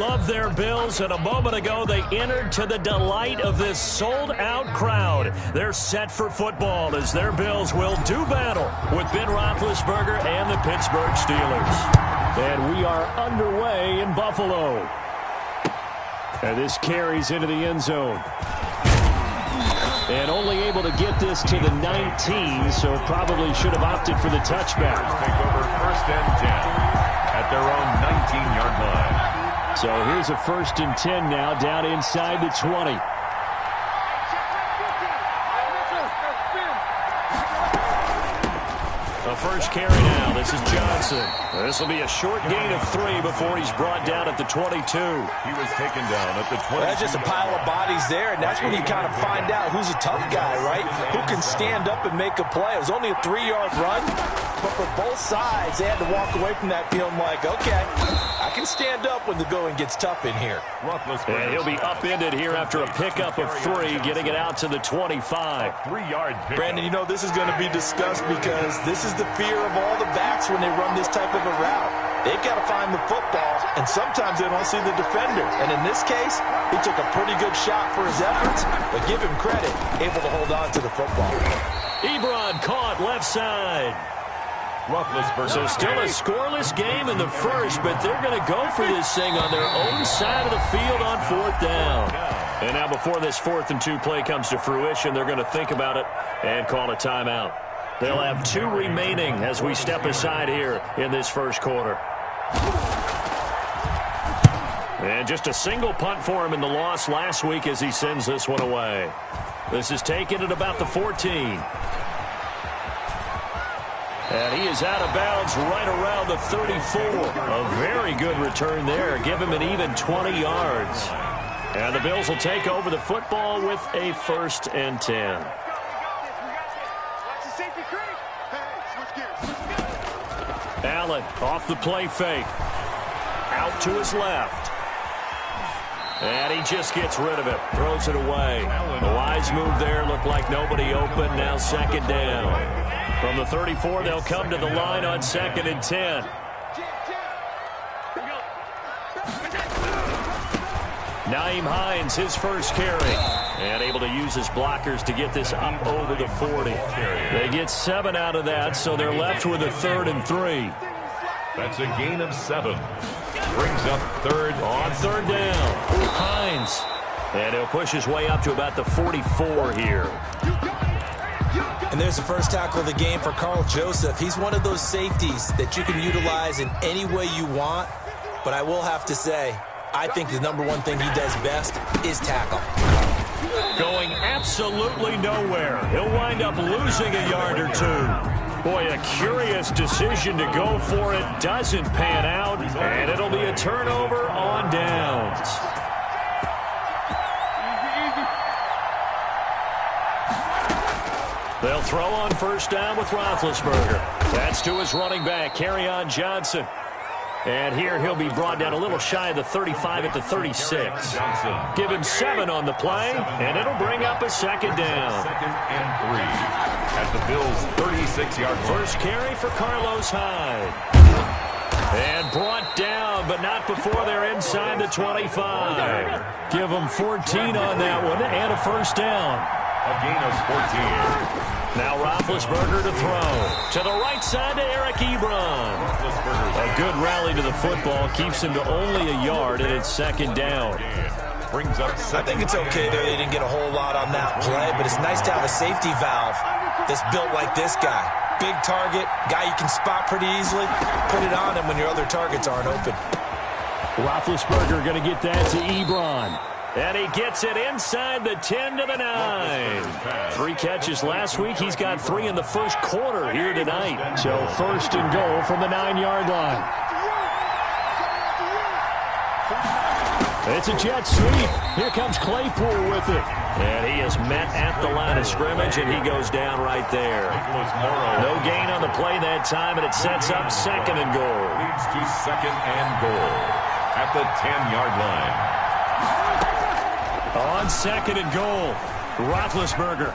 Love their Bills, and a moment ago they entered to the delight of this sold-out crowd. They're set for football as their Bills will do battle with Ben Roethlisberger and the Pittsburgh Steelers. And we are underway in Buffalo. And this carries into the end zone. And only able to get this to the 19, so probably should have opted for the touchback. Take over 1st and 10 at their own 19-yard line. So here's a 1st and 10 now, down inside the 20. The first carry now. This is Johnson. This will be a short gain of 3 before he's brought down at the 22. He was taken down at the 20. That's just a pile of bodies there, and that's when you kind of find out who's a tough guy, right? Who can stand up and make a play. It was only a 3-yard run, but for both sides, they had to walk away from that feeling like, okay, I can stand up when the going gets tough in here. And he'll be upended here after a pickup of 3, getting it out to the 25. 3-yard pickup. Brandon, you know this is going to be discussed because this is the fear of all the backs when they run this type of a route. They've got to find the football, and sometimes they don't see the defender. And in this case, he took a pretty good shot for his efforts, but give him credit, able to hold on to the football. Ebron caught left side. So still a scoreless game in the first, but they're going to go for this thing on their own side of the field on 4th down. And now before this 4th and 2 play comes to fruition, they're going to think about it and call a timeout. They'll have 2 remaining as we step aside here in this first quarter. And just a single punt for him in the loss last week as he sends this one away. This is taken at about the 14. And he is out of bounds right around the 34. A very good return there. Give him an even 20 yards. And the Bills will take over the football with a 1st and 10. Allen off the play fake. Out to his left. And he just gets rid of it. Throws it away. A wise move there. Looked like nobody open. Now 2nd down. From the 34, they'll come to the line on 2nd and 10. Nyheim Hines, his first carry. And able to use his blockers to get this up over the 40. They get 7 out of that, so they're left with a 3rd and 3. That's a gain of 7. Brings up 3rd. On 3rd down, Hines. And he'll push his way up to about the 44 here. And there's the first tackle of the game for Carl Joseph. He's one of those safeties that you can utilize in any way you want. But I will have to say, I think the #1 thing he does best is tackle. Going absolutely nowhere. He'll wind up losing a yard or 2. Boy, a curious decision to go for it. Doesn't pan out, and it'll be a turnover on downs. They'll throw on 1st down with Roethlisberger. That's to his running back, Kerryon Johnson. And here he'll be brought down a little shy of the 35 at the 36. Give him 7 on the play, and it'll bring up a 2nd down. 2nd and 3 at the Bills' 36-yard line. First carry for Carlos Hyde. And brought down, but not before they're inside the 25. Give them 14 on that one, and a 1st down. A gain of 14. Now Roethlisberger to throw. To the right side to Eric Ebron. A good rally to the football. Keeps him to only a yard, and it's 2nd down. Brings up 7. I think it's okay there. They didn't get a whole lot on that play, but it's nice to have a safety valve that's built like this guy. Big target, guy you can spot pretty easily. Put it on him when your other targets aren't open. Roethlisberger going to get that to Ebron. And he gets it inside the 10 to the 9. 3 catches last week. He's got 3 in the first quarter here tonight. So 1st and goal from the 9-yard line. It's a jet sweep. Here comes Claypool with it. And he is met at the line of scrimmage, and he goes down right there. No gain on the play that time, and it sets up 2nd and goal. Leads to 2nd and goal at the 10-yard line. On 2nd and goal, Roethlisberger.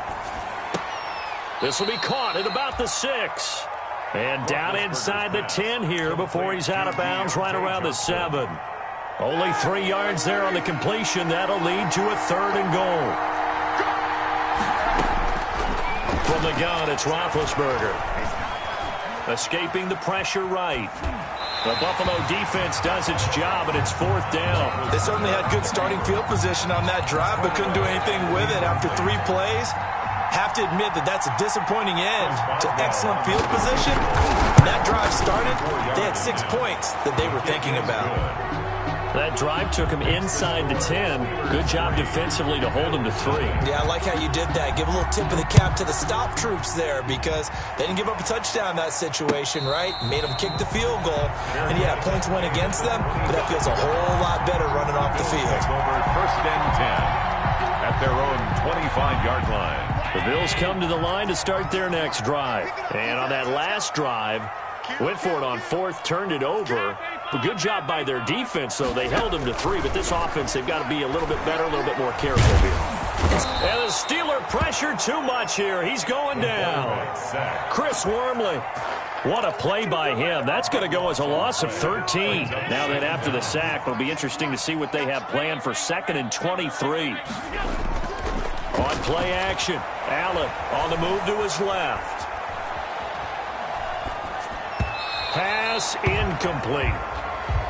This will be caught at about the 6. And down inside the 10 here before he's out of bounds right around the 7. Only 3 yards there on the completion. That'll lead to a 3rd and goal. From the gun, it's Roethlisberger. Escaping the pressure right. The Buffalo defense does its job, and it's 4th down. They certainly had good starting field position on that drive, but couldn't do anything with it after 3 plays. Have to admit that that's a disappointing end to excellent field position. When that drive started, they had 6 points that they were thinking about. That drive took him inside the 10. Good job defensively to hold him to 3. Yeah, I like how you did that. Give a little tip of the cap to the stop troops there because they didn't give up a touchdown in that situation, right? Made them kick the field goal. And, yeah, points went against them, but that feels a whole lot better running off the field. Over 1st and 10 at their own 25-yard line. The Bills come to the line to start their next drive. And on that last drive, went for it on 4th, turned it over. A good job by their defense, though. They held them to 3, but this offense, they've got to be a little bit better, a little bit more careful here. And the Steeler pressure too much here. He's going down. Chris Wormley. What a play by him. That's going to go as a loss of 13. Now that after the sack, it'll be interesting to see what they have planned for 2nd and 23. On play action, Allen on the move to his left. Pass incomplete.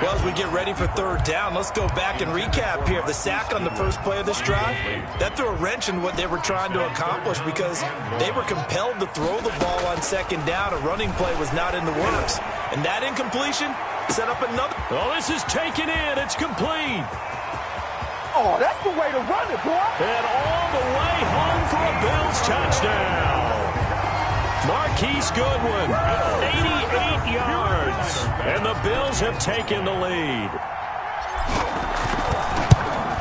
Well, as we get ready for 3rd down, let's go back and recap here. The sack on the first play of this drive, that threw a wrench in what they were trying to accomplish because they were compelled to throw the ball on 2nd down. A running play was not in the works. And that incompletion set up another. Oh, this is taken in. It's complete. Oh, that's the way to run it, boy. And all the way home for a Bills touchdown. Marquise Goodwin, 88 yards. And the Bills have taken the lead.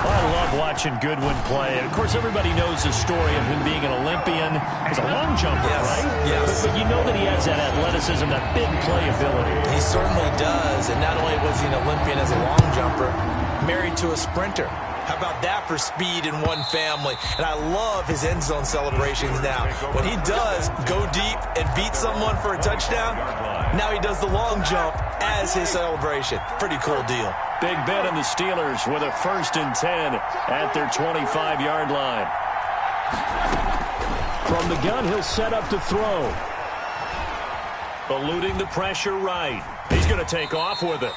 I love watching Goodwin play. And, of course, everybody knows the story of him being an Olympian. He's a long jumper, right? Yes. But you know that he has that athleticism, that big play ability. He certainly does. And not only was he an Olympian as a long jumper, married to a sprinter. How about that for speed in one family? And I love his end zone celebrations now. When he does go deep and beat someone for a touchdown, now he does the long jump as his celebration. Pretty cool deal. Big bet on the Steelers with a 1st and 10 at their 25-yard line. From the gun, he'll set up to throw. Eluding the pressure right. He's going to take off with it.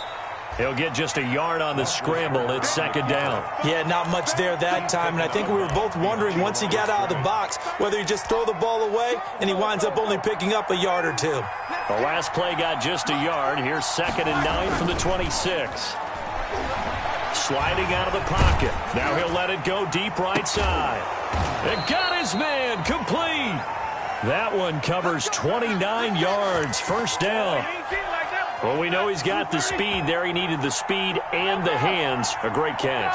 He'll get just a yard on the scramble. It's 2nd down. Yeah, not much there that time. And I think we were both wondering once he got out of the box whether he just throw the ball away and he winds up only picking up a yard or 2. The last play got just a yard. Here's 2nd and 9 from the 26. Sliding out of the pocket. Now he'll let it go deep right side. And got his man complete. That one covers 29 yards. 1st down. Well, we know he's got the speed there. He needed the speed and the hands. A great catch.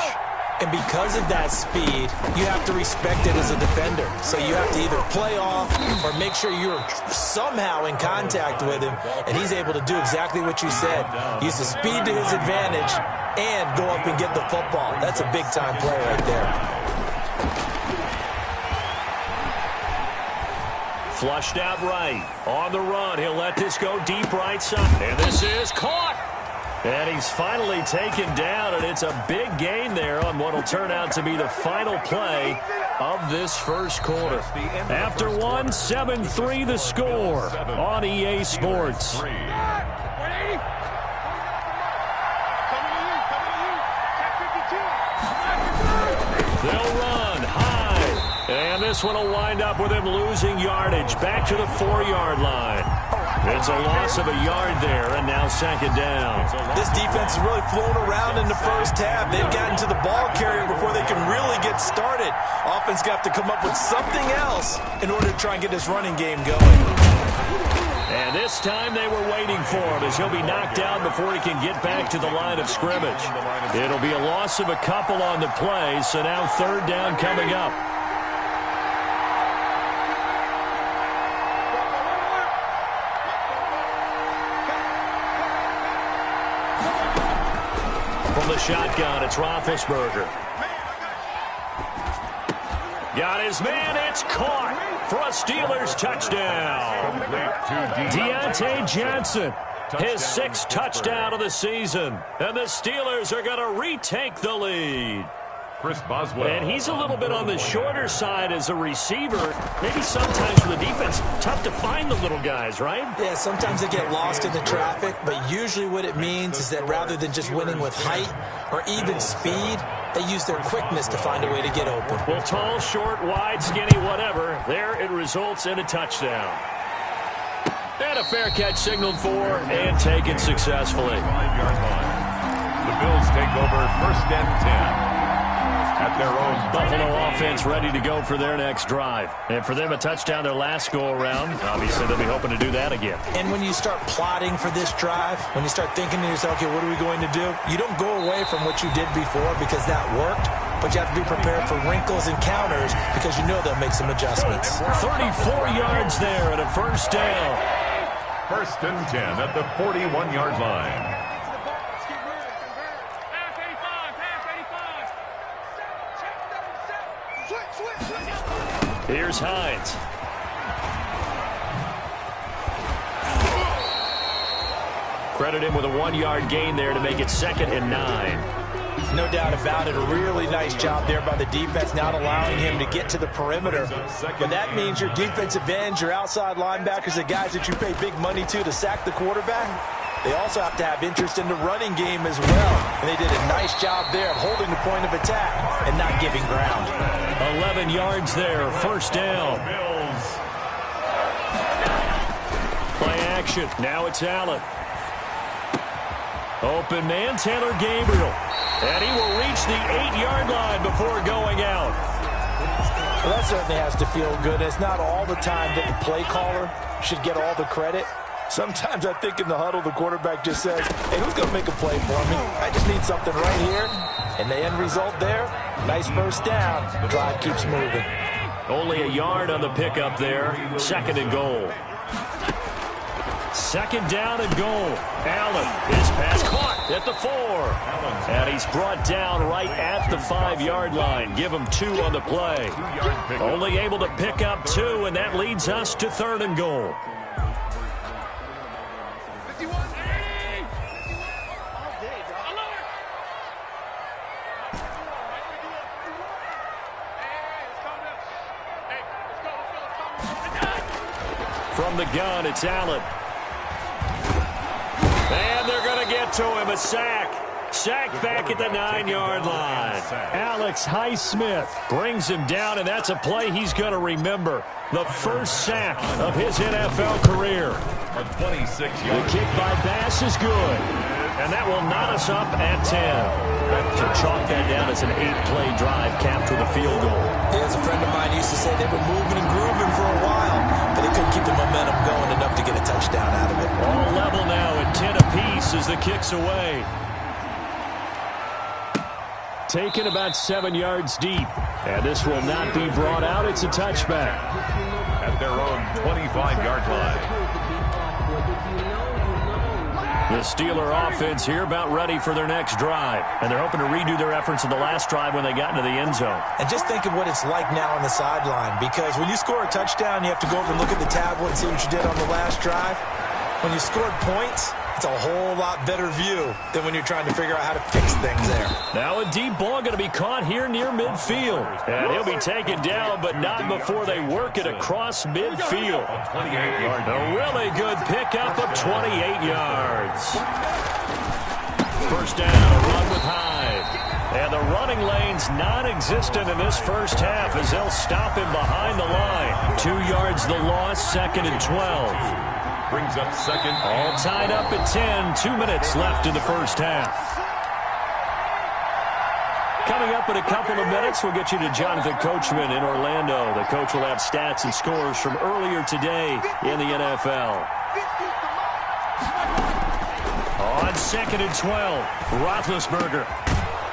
And because of that speed, you have to respect it as a defender. So you have to either play off or make sure you're somehow in contact with him. And he's able to do exactly what you said. Use the speed to his advantage and go up and get the football. That's a big-time play right there. Flushed out right. On the run. He'll let this go deep right side. And this is caught. And he's finally taken down, and it's a big gain there on what will turn out to be the final play of this first quarter. After one, 7-3 the score on EA Sports. They'll run high. And this one will wind up with him losing yardage back to the 4-yard line. It's a loss of a yard there, and now 2nd down. This defense has really flown around in the first half. They've gotten to the ball carrier before they can really get started. Offense got to come up with something else in order to try and get this running game going. And this time they were waiting for him as he'll be knocked down before he can get back to the line of scrimmage. It'll be a loss of a couple on the play, so now 3rd down coming up. From the shotgun, it's Roethlisberger. Got his man, it's caught for a Steelers touchdown. Deontay Johnson his 6th touchdown of the season. And the Steelers are going to retake the lead. Chris Boswell. And he's a little bit on the shorter side as a receiver. Maybe sometimes for the defense, tough to find the little guys, right? Yeah, sometimes they get lost in the traffic, but usually what it means is that rather than just winning with height or even speed, they use their quickness to find a way to get open. Well, tall, short, wide, skinny, whatever, there it results in a touchdown. And a fair catch signaled for and taken successfully. 5-yard line. The Bills take over 1st and 10. At their own Buffalo offense ready to go for their next drive. And for them, a touchdown their last go-around. Obviously, they'll be hoping to do that again. And when you start plotting for this drive, when you start thinking to yourself, okay, what are we going to do? You don't go away from what you did before because that worked, but you have to be prepared for wrinkles and counters because you know they'll make some adjustments. 34 yards there at a 1st down. 1st and 10 at the 41-yard line. Here's Hines. Credit him with a 1-yard gain there to make it 2nd and 9. No doubt about it. A really nice job there by the defense, not allowing him to get to the perimeter. But that means your defensive ends, your outside linebackers, the guys that you pay big money to sack the quarterback, they also have to have interest in the running game as well. And they did a nice job there of holding the point of attack and not giving ground. 11 yards there, 1st down. Play action. Now it's Allen. Open man, Taylor Gabriel. And he will reach the 8-yard line before going out. Well, that certainly has to feel good. It's not all the time that the play caller should get all the credit. Sometimes I think in the huddle, the quarterback just says, hey, who's going to make a play for me? I just need something right here. And the end result there, nice 1st down. The drive keeps moving. Only a yard on the pickup there. 2nd and goal. 2nd down and goal. Allen, his pass caught at the 4. And he's brought down right at the 5-yard line. Give him 2 on the play. Only able to pick up 2, and that leads us to 3rd and goal. From the gun, it's Allen. And they're going to get to him. A sack. Sack back at the 9-yard line. Alex Highsmith brings him down, and that's a play he's going to remember. The first sack of his NFL career. A 26-yard. The kick by Bass is good. And that will knot us up at 10. So chalk that down as an 8-play drive capped with a field goal. Yeah, as a friend of mine used to say, they were moving and grooving for a while, but they couldn't keep the momentum going enough to get a touchdown out of it. All level now at 10 apiece as the kick's away. Taken about 7 yards deep. And this will not be brought out. It's a touchback. At their own 25-yard line. The Steeler offense here about ready for their next drive. And they're hoping to redo their efforts in the last drive when they got into the end zone. And just think of what it's like now on the sideline. Because when you score a touchdown, you have to go over and look at the tablet and see what you did on the last drive. When you scored points, it's a whole lot better view than when you're trying to figure out how to fix things there. Now a deep ball going to be caught here near midfield. And he'll be taken down, but not before they work it across midfield. A really good pickup of 28 yards. First down, a run with Hyde. And the running lane's non-existent in this first half as they'll stop him behind the line. 2 yards the loss, 2nd and 12. Brings up 2nd. All tied up at 10. 2 minutes left in the first half. Coming up in a couple of minutes, we'll get you to Jonathan Coachman in Orlando. The coach will have stats and scores from earlier today in the NFL. On 2nd and 12, Roethlisberger.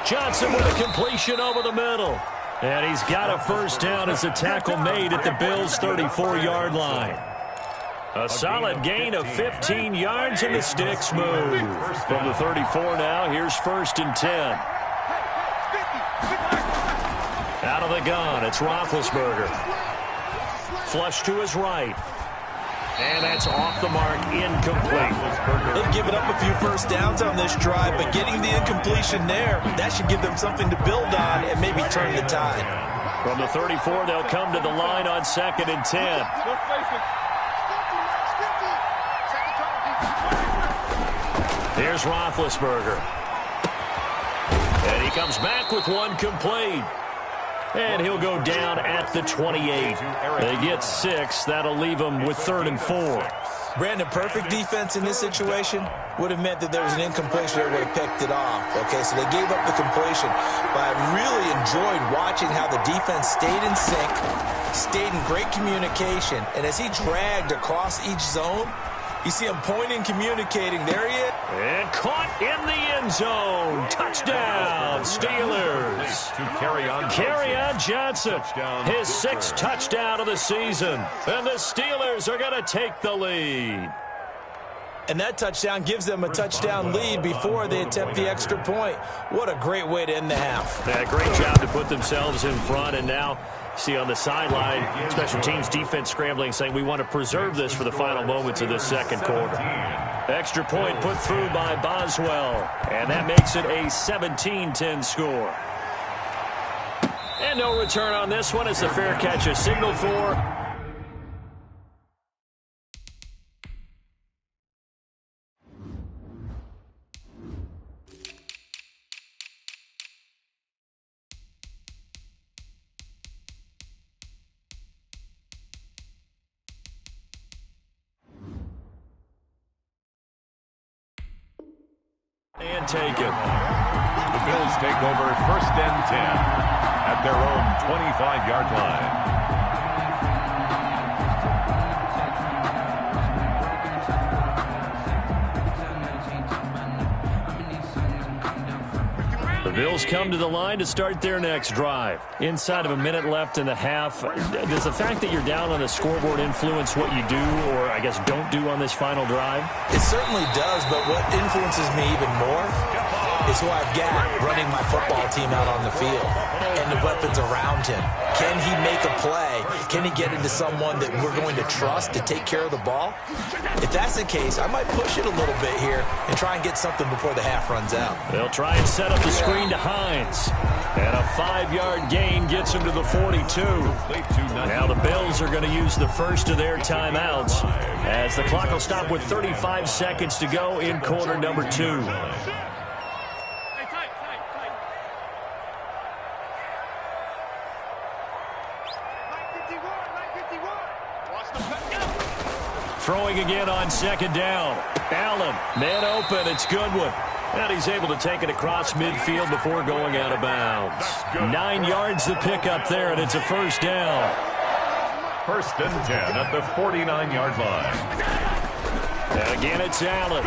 Johnson with a completion over the middle. And he's got a first down as a tackle made at the Bills' 34-yard line. A solid gain of 15 yards, and the sticks move. From the 34 now, here's 1st and 10. Out of the gun, it's Roethlisberger. Flush to his right. And that's off the mark, incomplete. They've given up a few first downs on this drive, but getting the incompletion there, that should give them something to build on and maybe turn the tide. From the 34, they'll come to the line on 2nd and 10. Here's Roethlisberger. And he comes back with one complete. And he'll go down at the 28. They get 6. That'll leave them with 3rd and 4. Brandon, perfect defense in this situation would have meant that there was an incompletion that would have picked it off. Okay, so they gave up the completion. But I really enjoyed watching how the defense stayed in sync, stayed in great communication. And as he dragged across each zone, you see him pointing, communicating. There he is. And caught in the end zone. Touchdown, Steelers. Kerryon Johnson, his 6th touchdown of the season. And the Steelers are going to take the lead. And that touchdown gives them a touchdown lead before they attempt the extra point. What a great way to end the half. Yeah, great job to put themselves in front. And now, see on the sideline, special teams defense scrambling, saying we want to preserve this for the final moments of this second quarter. Extra point put through by Boswell. And that makes it a 17-10 score. And no return on this one as the fair catch is signaled for. And take it. The Bills take over 1st and 10 at their own 25-yard line. The Bills come to the line to start their next drive. Inside of a minute left in the half, does the fact that you're down on the scoreboard influence what you do or, I guess, don't do on this final drive? It certainly does, but what influences me even more is who I've got running my football team out on the field and the weapons around him. Can he make a play? Can he get into someone that we're going to trust to take care of the ball? If that's the case, I might push it a little bit here and try and get something before the half runs out. They'll try and set up the screen to Hines. And a 5-yard gain gets him to the 42. Now the Bills are going to use the first of their timeouts as the clock will stop with 35 seconds to go in quarter number 2. Throwing again on 2nd down. Allen, man open, it's Goodwin. And he's able to take it across midfield before going out of bounds. 9 yards to pick up there, and it's a 1st down. 1st and 10 at the 49-yard line. And again, it's Allen.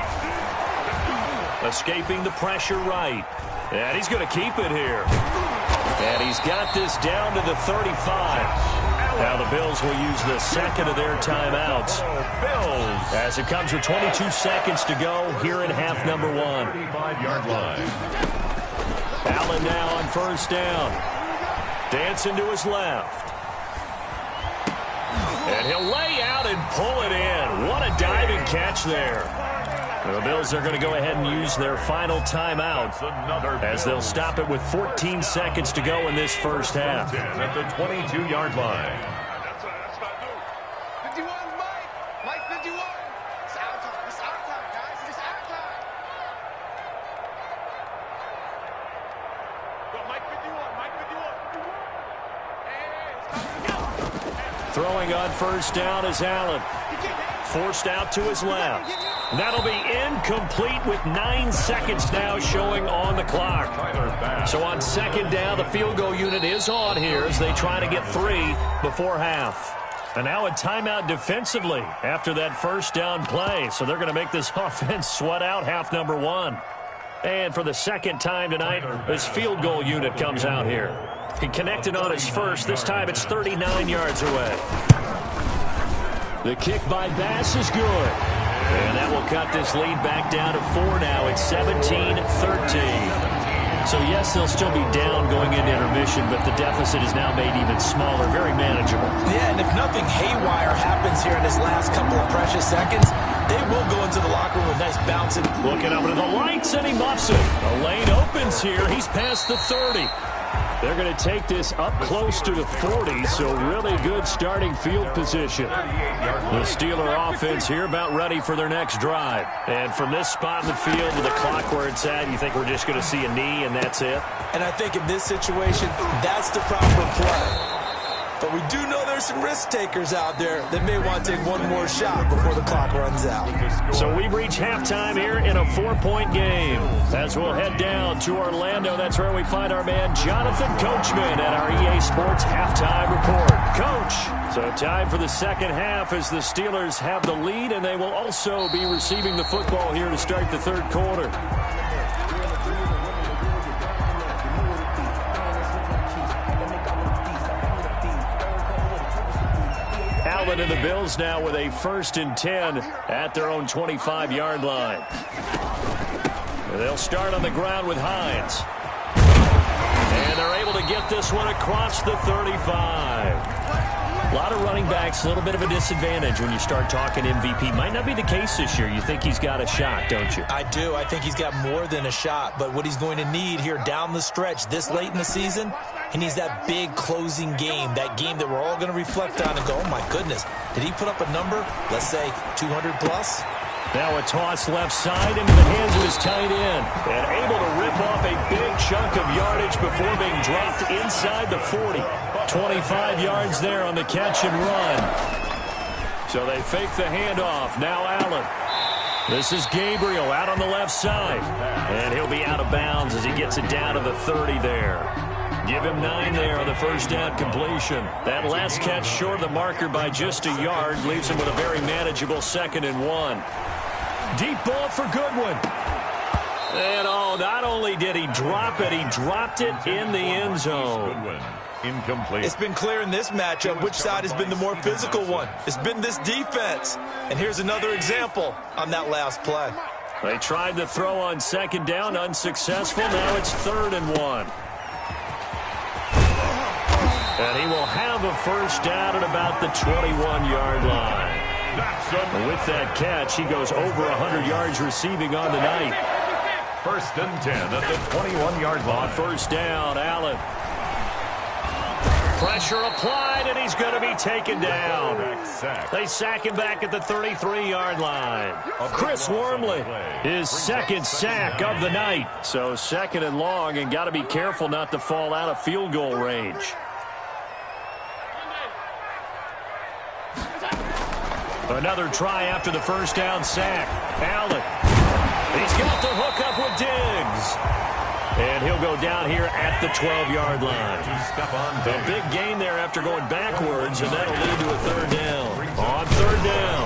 Escaping the pressure right. And he's going to keep it here. And he's got this down to the 35. Now the Bills will use the second of their timeouts as it comes with 22 seconds to go here in half number 1. 35-yard line. Allen now on 1st down. Dancing to his left. And he'll lay out and pull it in. What a diving catch there. The Bills are going to go ahead and use their final timeout as they'll stop it with 14 seconds to go in this first half. At the 22-yard line. Throwing on 1st down is Allen. Forced out to his left. That'll be incomplete with 9 seconds now showing on the clock. So on 2nd down, the field goal unit is on here as they try to get 3 before half. And now a timeout defensively after that 1st down play. So they're going to make this offense sweat out half number 1. And for the 2nd time tonight, this field goal unit comes out here. He connected on his first. This time it's 39 yards away. The kick by Bass is good. And that will cut this lead back down to 4 now. It's 17-13. So, yes, they'll still be down going into intermission, but the deficit is now made even smaller, very manageable. Yeah, and if nothing haywire happens here in this last couple of precious seconds, they will go into the locker room with nice bouncing. Looking up into the lights, and he muffs it. The lane opens here. He's past the 30. They're going to take this up close to the 40, so really good starting field position. The Steeler offense here about ready for their next drive. And from this spot in the field with the clock where it's at, you think we're just going to see a knee and that's it? And I think in this situation, that's the proper play. But we do know there's some risk takers out there that may want to take one more shot before the clock runs out. So we've reached halftime here in a 4-point game. As we'll head down to Orlando, that's where we find our man Jonathan Coachman at our EA Sports Halftime Report. Coach, so time for the second half as the Steelers have the lead, and they will also be receiving the football here to start the third quarter. Allen and the Bills now with a 1st and 10 at their own 25-yard line. They'll start on the ground with Hines. And they're able to get this one across the 35. A lot of running backs, a little bit of a disadvantage when you start talking MVP. Might not be the case this year. You think he's got a shot, don't you? I do. I think he's got more than a shot. But what he's going to need here down the stretch this late in the season, he needs that big closing game, that game that we're all going to reflect on and go, oh, my goodness, did he put up a number, let's say 200 plus? Now a toss left side into the hands of his tight end. And able to rip off a big chunk of yardage before being dropped inside the 40. 25 yards there on the catch and run. So they fake the handoff. Now Allen. This is Gabriel out on the left side. And he'll be out of bounds as he gets it down to the 30 there. Give him 9 there on the first down completion. That last catch short of the marker by just a yard leaves him with a very manageable 2nd and 1. Deep ball for Goodwin. And not only did he drop it, he dropped it in the end zone. Goodwin, incomplete. It's been clear in this matchup which side has been the more physical one. It's been this defense. And here's another example on that last play. They tried to throw on 2nd down, unsuccessful. Now it's 3rd and 1. And he will have a first down at about the 21-yard line. With that catch, he goes over 100 yards receiving on the night. 1st and 10 at the 21-yard line. On first down, Allen. Pressure applied, and he's going to be taken down. They sack him back at the 33-yard line. Chris Wormley, his 2nd sack of the night. So 2nd and long, and got to be careful not to fall out of field goal range. Another try after the first down sack. Allen. He's got the hook up with Diggs. And he'll go down here at the 12-yard line. A big gain there after going backwards, and that'll lead to a 3rd down. On 3rd down,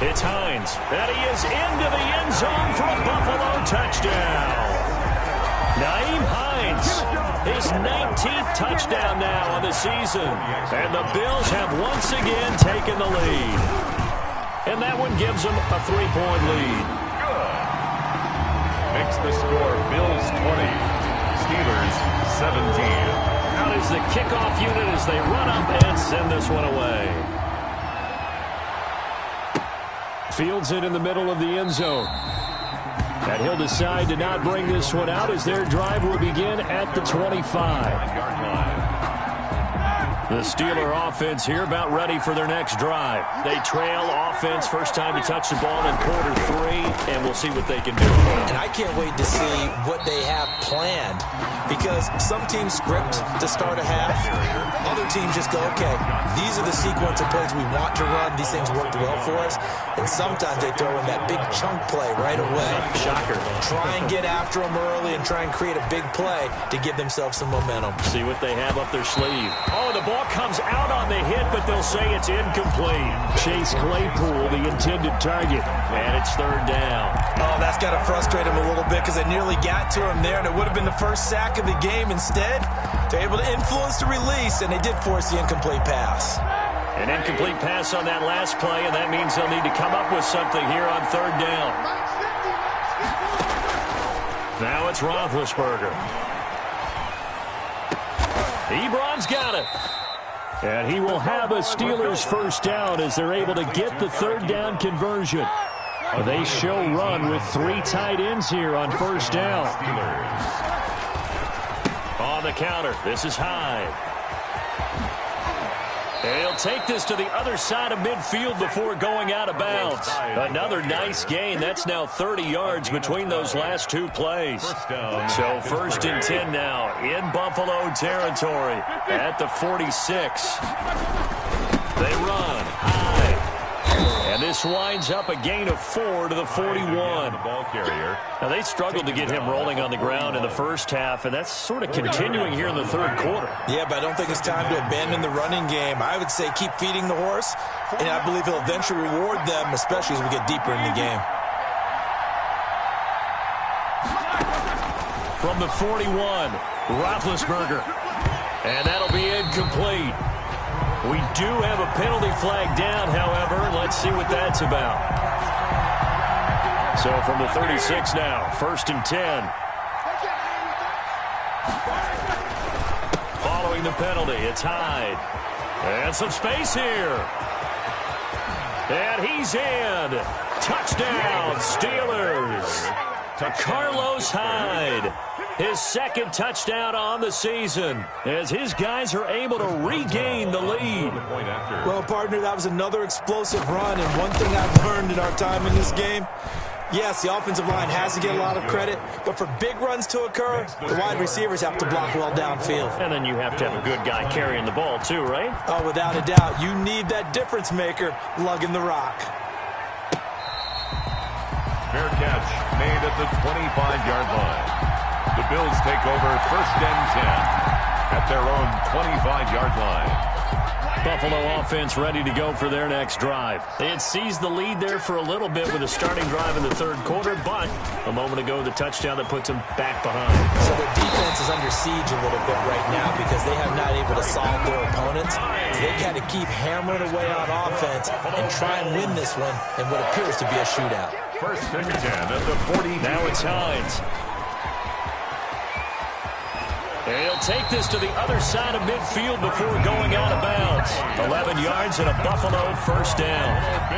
it's Hines. And he is into the end zone for a Buffalo touchdown. Naeem Hines, his 19th touchdown now on the season. And the Bills have once again taken the lead. And that one gives them a 3-point lead. Good. Makes the score Bills 20, Steelers 17. Out is the kickoff unit as they run up and send this one away. Fields it in the middle of the end zone. And he'll decide to not bring this one out as their drive will begin at the 25-yard line. The Steeler offense here about ready for their next drive. They trail offense, first time to touch the ball in quarter 3, and we'll see what they can do. And I can't wait to see what they have planned, because some teams script to start a half. Other teams just go, okay, these are the sequence of plays we want to run. These things worked well for us. And sometimes they throw in that big chunk play right away. Shocker. Try and get after them early and try and create a big play to give themselves some momentum. See what they have up their sleeve. Oh, the ball comes out on the hit, but they'll say it's incomplete. Chase Claypool, the intended target, and it's 3rd down. Oh, that's got to frustrate him a little bit because they nearly got to him there, and it would have been the first sack of the game. Instead, they're able to influence the release, and they did force the incomplete pass. An incomplete pass on that last play, and that means they'll need to come up with something here on 3rd down. Now it's Roethlisberger. Ebron's got it. And he will have a Steelers first down as they're able to get the third down conversion. They show run with 3 tight ends here on first down. On the counter, this is Hyde. And he'll take this to the other side of midfield before going out of bounds. Another nice gain. That's now 30 yards between those last 2 plays. So first and 10 now in Buffalo territory at the 46. They run high. And this winds up a gain of 4 to the 41. Now, they struggled to get him rolling on the ground in the first half, and that's sort of continuing here in the third quarter. Yeah, but I don't think it's time to abandon the running game. I would say keep feeding the horse, and I believe he'll eventually reward them, especially as we get deeper in the game. From the 41, Roethlisberger. And that'll be incomplete. We do have a penalty flag down, however. Let's see what that's about. So from the 36 now, first and 10. Following the penalty, it's Hyde. And some space here. And he's in. Touchdown, Steelers. Carlos Hyde. His second touchdown on the season as his guys are able to regain the lead. Well, partner, that was another explosive run, and one thing I've learned in our time in this game, yes, the offensive line has to get a lot of credit, but for big runs to occur, the wide receivers have to block well downfield. And then you have to have a good guy carrying the ball too, right? Oh, without a doubt. You need that difference maker lugging the rock. Fair catch made at the 25-yard line. The Bills take over first and 10 at their own 25-yard line. Buffalo offense ready to go for their next drive. They had seized the lead there for a little bit with a starting drive in the third quarter, but a moment ago the touchdown that puts them back behind. So their defense is under siege a little bit right now because they have not able to solve their opponents. So they've got to keep hammering away on offense and try and win this one in what appears to be a shootout. First and 10 at the 40. Now it's Hines. And he'll take this to the other side of midfield before going out of bounds. 11 yards and a Buffalo first down.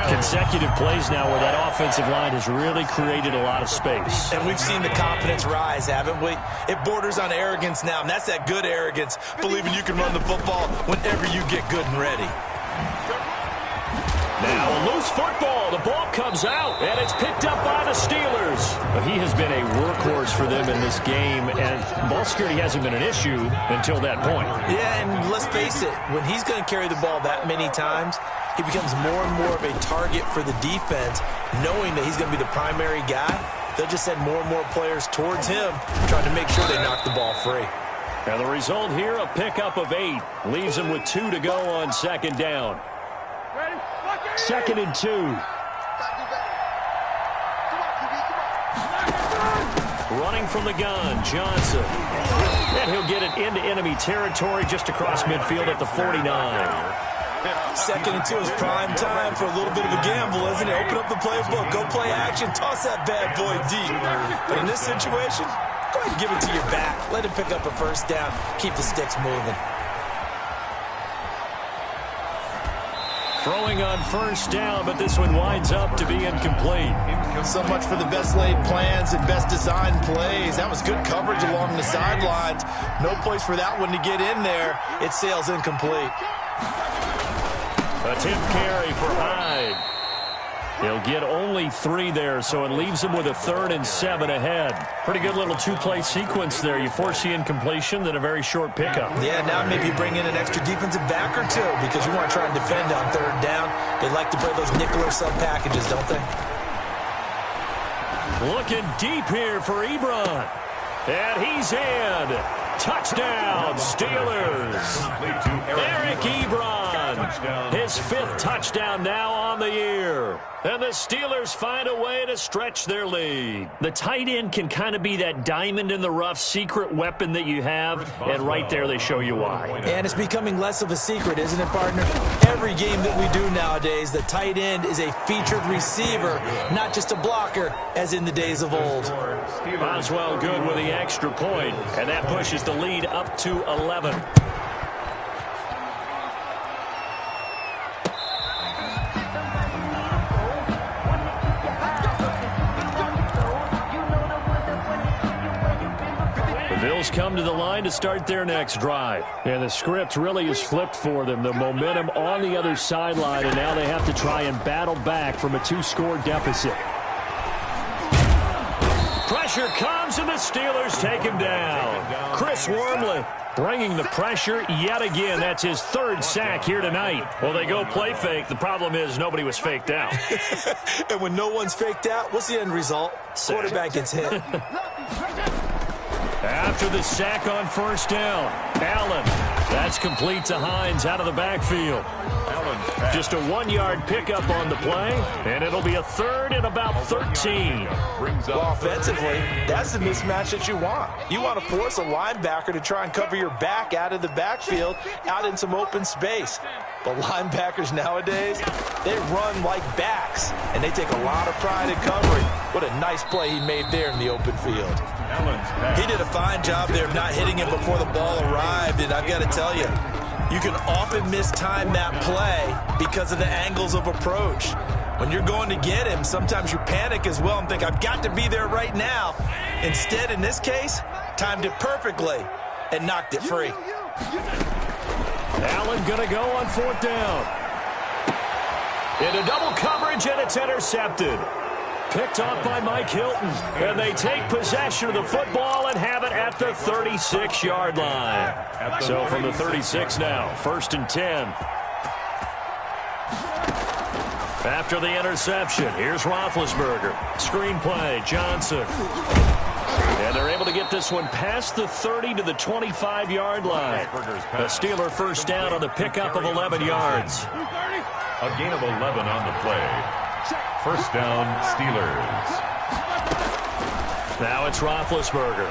Consecutive plays now where that offensive line has really created a lot of space. And we've seen the confidence rise, haven't we? It borders on arrogance now, and that's that good arrogance, believing you can run the football whenever you get good and ready. Now a loose football. The ball comes out, and it's picked up by the Steelers. But he has been a workhorse for them in this game, and ball security hasn't been an issue until that point. Yeah, and let's face it, when he's going to carry the ball that many times, he becomes more and more of a target for the defense, knowing that he's going to be the primary guy. They'll just send more and more players towards him, trying to make sure they knock the ball free. And the result here, a pickup of 8. Leaves them with 2 to go on second down. Second and 2. Running from the gun, Johnson. And he'll get it into enemy territory just across midfield at the 49. Second and 2 is prime time for a little bit of a gamble, isn't it? Open up the playbook, go play action, toss that bad boy deep. But in this situation, go ahead and give it to your back. Let him pick up a first down, keep the sticks moving. Throwing on first down, but this one winds up to be incomplete. So much for the best laid plans and best designed plays. That was good coverage along the sidelines. No place for that one to get in there. It sails incomplete. A tip carry for Hyde. He'll get only 3 there, so it leaves him with a 3rd and 7 ahead. Pretty good little 2-play sequence there. You force the incompletion, then a very short pickup. Yeah, now maybe you bring in an extra defensive back or 2 because you want to try and defend on 3rd down. They like to play those nickel or sub packages, don't they? Looking deep here for Ebron. And he's in. Touchdown, Steelers. Eric Ebron. His 5th touchdown now on the year. And the Steelers find a way to stretch their lead. The tight end can kind of be that diamond in the rough secret weapon that you have, and right there they show you why. And it's becoming less of a secret, isn't it, partner? Every game that we do nowadays, the tight end is a featured receiver, not just a blocker, as in the days of old. Boswell good with the extra point, and that pushes the lead up to 11. Bills come to the line to start their next drive. And the script really is flipped for them. The momentum on the other sideline, and now they have to try and battle back from a 2-score deficit. Pressure comes, and the Steelers take him down. Chris Wormley bringing the pressure yet again. That's his 3rd sack here tonight. Well, they go play fake. The problem is nobody was faked out. And when no one's faked out, what's the end result? Quarterback gets hit. After the sack on 1st down, Allen. That's complete to Hines out of the backfield. Just a 1-yard pickup on the play, and it'll be a 3rd and about 13. Well, offensively, that's the mismatch that you want. You want to force a linebacker to try and cover your back out of the backfield, out in some open space. But linebackers nowadays, they run like backs, and they take a lot of pride in covering. What a nice play he made there in the open field. He did a fine job there of not hitting him before the ball arrived, and I've got to tell you, you can often mistime that play because of the angles of approach. When you're going to get him, sometimes you panic as well and think, I've got to be there right now. Instead, in this case, timed it perfectly and knocked it free. Allen going to go on 4th down. Into double coverage, and it's intercepted. Picked off by Mike Hilton. And they take possession of the football and have it at the 36-yard line. So from the 36 now, 1st and 10. After the interception, here's Roethlisberger. Screen play, Johnson. And they're able to get this one past the 30 to the 25-yard line. A Steeler 1st down on the pickup of 11 yards. A gain of 11 on the play. 1st down, Steelers. Now it's Roethlisberger.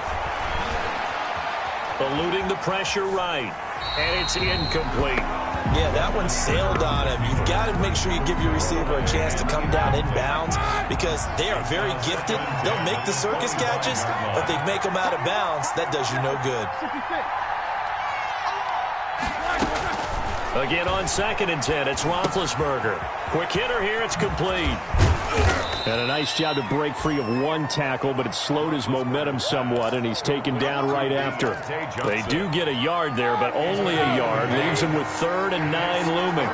Eluding the pressure right. And it's incomplete. Yeah, that one sailed on him. You've got to make sure you give your receiver a chance to come down inbounds because they are very gifted. They'll make the circus catches, but they make them out of bounds. That does you no good. Again on 2nd and 10, it's Roethlisberger. Quick hitter here, it's complete. And a nice job to break free of 1 tackle, but it slowed his momentum somewhat, and he's taken down right after. They do get a yard there, but only a yard. Leaves him with 3rd and 9 looming.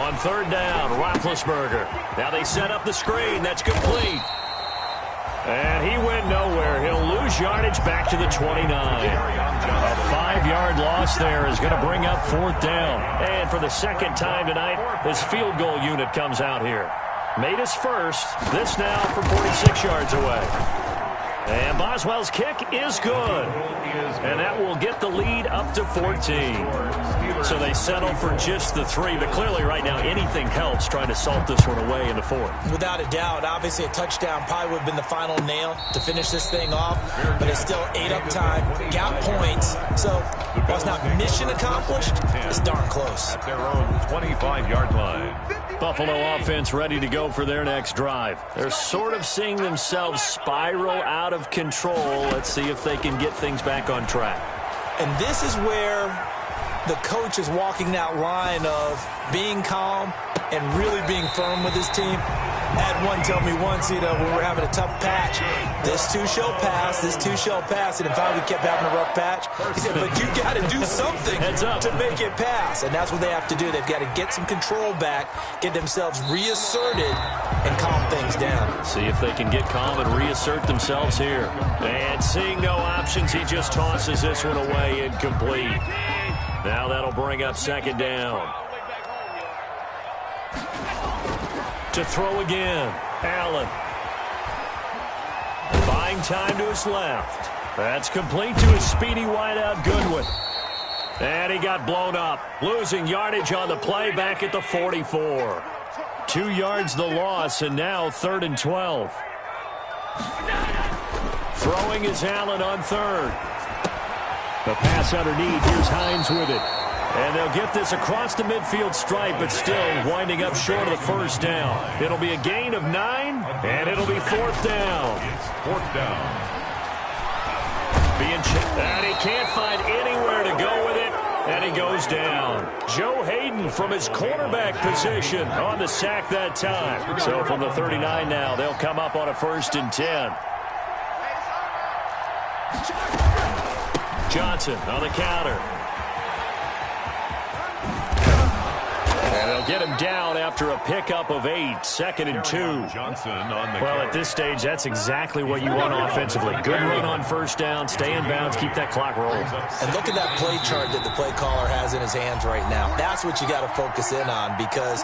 On 3rd down, Roethlisberger. Now they set up the screen. That's complete. And he went nowhere. He'll lose yardage back to the 29. A 5-yard loss there is going to bring up 4th down. And for the 2nd time tonight, his field goal unit comes out here. Made his first. This now from 46 yards away. And Boswell's kick is good. And that will get the lead up to 14. So they settle for just the 3. But clearly right now anything helps trying to salt this one away in the 4th. Without a doubt, obviously a touchdown probably would have been the final nail to finish this thing off. But it's still ate up time, got points. So while it's not mission accomplished, it's darn close. At their own 25-yard line. Buffalo offense ready to go for their next drive. They're sort of seeing themselves spiral out of control. Let's see if they can get things back on track. And this is where the coach is walking that line of being calm and really being firm with his team. I had one tell me once, when we're having a tough patch, this too shall pass, this too shall pass. And in fact, we kept having a rough patch. He said, but you got to do something to make it pass. And that's what they have to do. They've got to get some control back, get themselves reasserted, and calm things down. See if they can get calm and reassert themselves here. And seeing no options, he just tosses this one away incomplete. Now that'll bring up 2nd down. To throw again, Allen. Buying time to his left. That's complete to his speedy wideout, Goodwin. And he got blown up, losing yardage on the play back at the 44. 2 yards the loss, and now 3rd and 12. Throwing is Allen on 3rd. The pass underneath, here's Hines with it. And they'll get this across the midfield stripe, but still winding up short of the 1st down. It'll be a gain of 9, and it'll be 4th down. It's 4th down. And he can't find anywhere to go with it, and he goes down. Joe Hayden from his cornerback position on the sack that time. So from the 39 now, they'll come up on a 1st and 10. Johnson on the counter. And they'll get him down after a pickup of 8, 2nd and 2. Johnson on the Well, at this stage, that's exactly what you want offensively. Good run on first down, stay in bounds, keep that clock rolling. And look at that play chart that the play caller has in his hands right now. That's what you got to focus in on because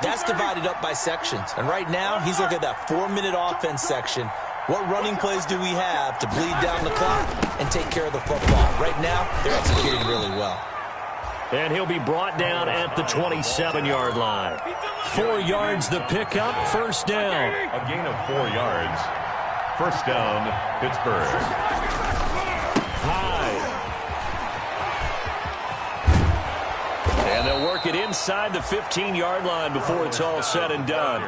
that's divided up by sections. And right now, he's looking at that 4-minute offense section. What running plays do we have to bleed down the clock and take care of the football? Right now, they're executing really well. And he'll be brought down at the 27-yard line. 4 yards the pickup, first down. A gain of 4 yards. First down, Pittsburgh. And they'll work it inside the 15-yard line before it's all said and done.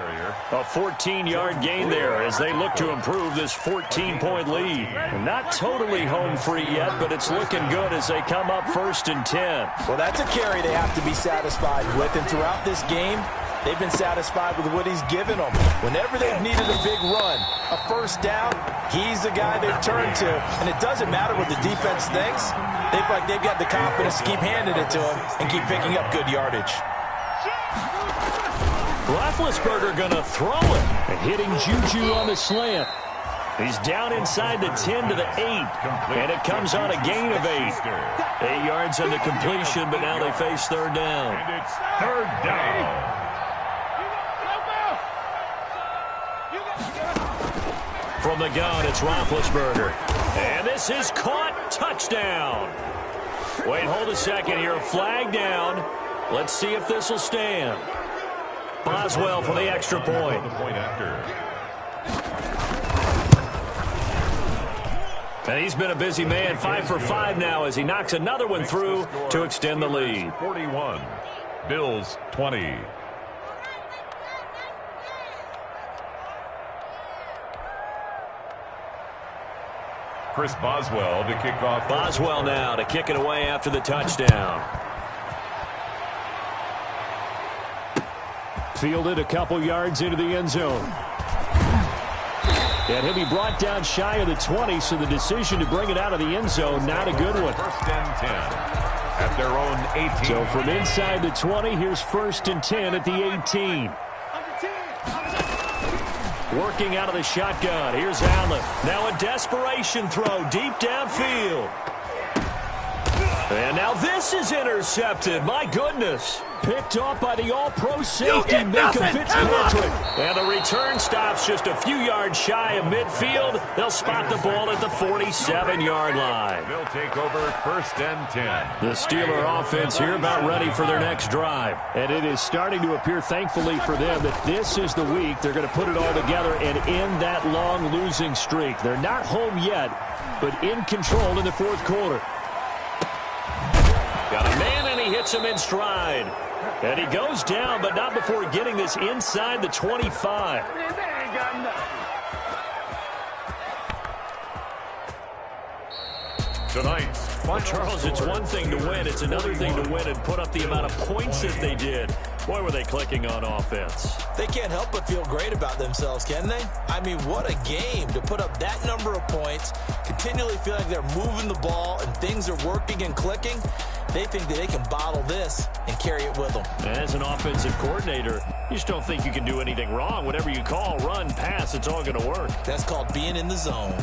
A 14-yard gain there as they look to improve this 14-point lead. Not totally home free yet, but it's looking good as they come up 1st and 10. Well, that's a carry they have to be satisfied with. And throughout this game, they've been satisfied with what he's given them. Whenever they've needed a big run, a first down, he's the guy they've turned to. And it doesn't matter what the defense thinks. They feel like they've got the confidence to keep handing it to him and keep picking up good yardage. Roethlisberger going to throw it and hitting Juju on the slant. He's down inside the 10 to the 8, and it comes on a gain of 8. 8 yards on the completion, but now they face 3rd down. And it's 3rd down. From the gun, it's Roethlisberger. And this is caught. Touchdown. Wait, hold a second here. Flag down. Let's see if this will stand. Boswell for the extra point. And he's been a busy man, 5 for 5 now as he knocks another one through to extend the lead. 41, Bills 20. Chris Boswell to kick off. Boswell now to kick it away after the touchdown. Fielded a couple yards into the end zone. And he'll be brought down shy of the 20, so the decision to bring it out of the end zone, not a good one. 1st and 10 at their own 18. So from inside the 20, here's 1st and 10 at the 18. Working out of the shotgun. Here's Allen. Now a desperation throw deep downfield. And now this is intercepted. My goodness. Picked off by the all-pro safety, Minka Fitzpatrick. And the return stops just a few yards shy of midfield. They'll spot the ball at the 47-yard line. They'll take over 1st and 10. The Steeler offense here about ready for their next drive. And it is starting to appear, thankfully for them, that this is the week they're going to put it all together and end that long losing streak. They're not home yet, but in control in the 4th quarter. Got a man, and he hits him in stride. And he goes down, but not before getting this inside the 25. Tonight's Well, Charles, it's one thing to win. It's another thing to win and put up the amount of points that they did. Boy, were they clicking on offense. They can't help but feel great about themselves, can they? I mean, what a game to put up that number of points, continually feel like they're moving the ball and things are working and clicking. They think that they can bottle this and carry it with them. As an offensive coordinator, you just don't think you can do anything wrong. Whatever you call, run, pass, it's all going to work. That's called being in the zone.